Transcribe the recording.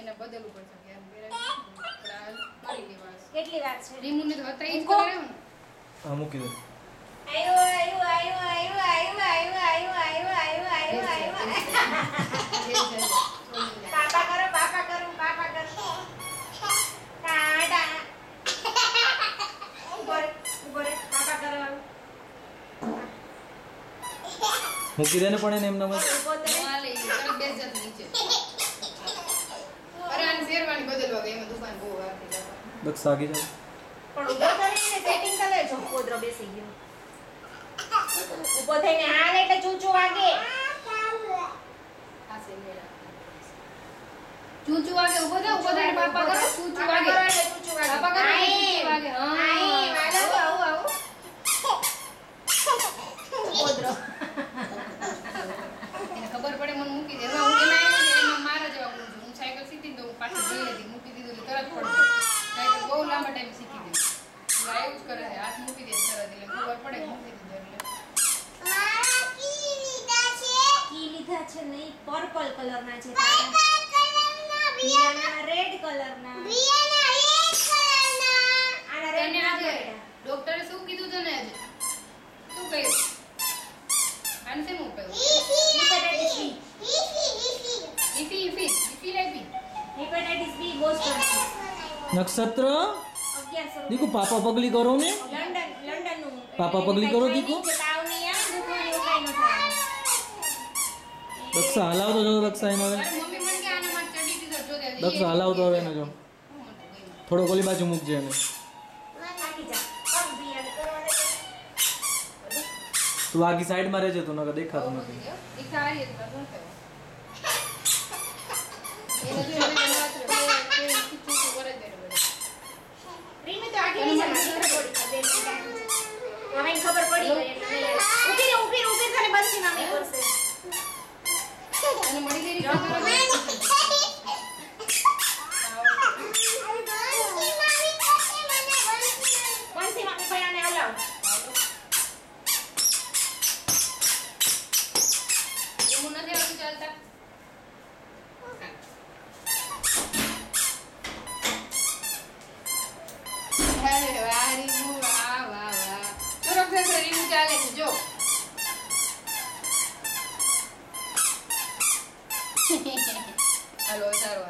એને બદલવું પડશે કે એમ કરી લેવા કેટલી વાર છે રીમુને તો હતા ઈ જ કરે ને હા મૂકી દે પાપા કરો પાપા કરો પાપા કરો ટાટા ઉભરે પાપા કરો મૂકી દે ને પણ એને એમ નમસ માલે ઈ તરત બેસ જત નીચે અરે આને શેરવાની બદલવા ગઈ એમાં દુકાન બહુ વાગતી લાગે બસ આગી જાય પણ ઉભો કરીને સેટિંગ કરે જો કોદરો બેસી ગયો ઉભો થઈને હાલ એટલે ચૂચું વાગે આ સે મેરા ચૂચુ વાગે ઉભો થઈને પાપા કરો ચૂચુ વાગે પાપા કરો ચૂચુ વાગે હા આવો કોદરો એને ખબર પડે મને મૂકી દે હવે હું એમાં આવ્યો ને એમાં મારા જેવા ગુણ છે હું સાયકલ શીખી તો હું પાછી જઈ હતી મૂકી દીધું એટલે તરત પડી સાયકલ બહુ લાંબા ટાઈમ શીખી દીધું એટલે આવું જ કરે છે હાથ મૂકી દે તરત એટલે ખબર પડે કે મૂકી દીધું એટલે કી લીધા છે નહીં પર્પલ કલરના છે બીજાના રેડ કલરના આના રેડ તને ના આજે પડ્યા ડોક્ટરે શું કીધું તને આજે શું કહ્યું આને શેનું ઉપાયું હિપેટાઇટિસ બી ઈફી લાગી હિપેટાઇટિસ બી બોસ્ટન નક્ષત્ર 1100 દીકુ પાપા પગલી કરો ને લંડન નું પાપા પગલી કરો દીકુ તાવ નહીં આવે દુખવું એવું કાઈ ન થાય દક્ષા હલાવતો જો દક્ષા એને હવે અરે મમ્મી મને કે આના માટે ચડી દીધો જો દે દક્ષા હલાવતો હવે એને જો થોડો ઓલી બાજુ મૂકજે એને થાકી જા પગ બી અને કરવા દે તું આગી સાઈડમાં રહેજે તું નકર દેખાતું નથી એક સારી હતી પણ શું થયું એને જો એને વાત કે ચૂચું કરે દે રીમી તો આખી નહીં જાય ખબર પડી હવે ઊભી થાને બંસી નામી કરશે અને મળી ગઈ રીત બંસી મામી ભયાને હલાવ એવું નથી આવતું ચાલતા અરે વાહ રીમુ વાહ વાહ વાહ જો રક્ષા રીમુ ચાલે છે જો હાલો સારો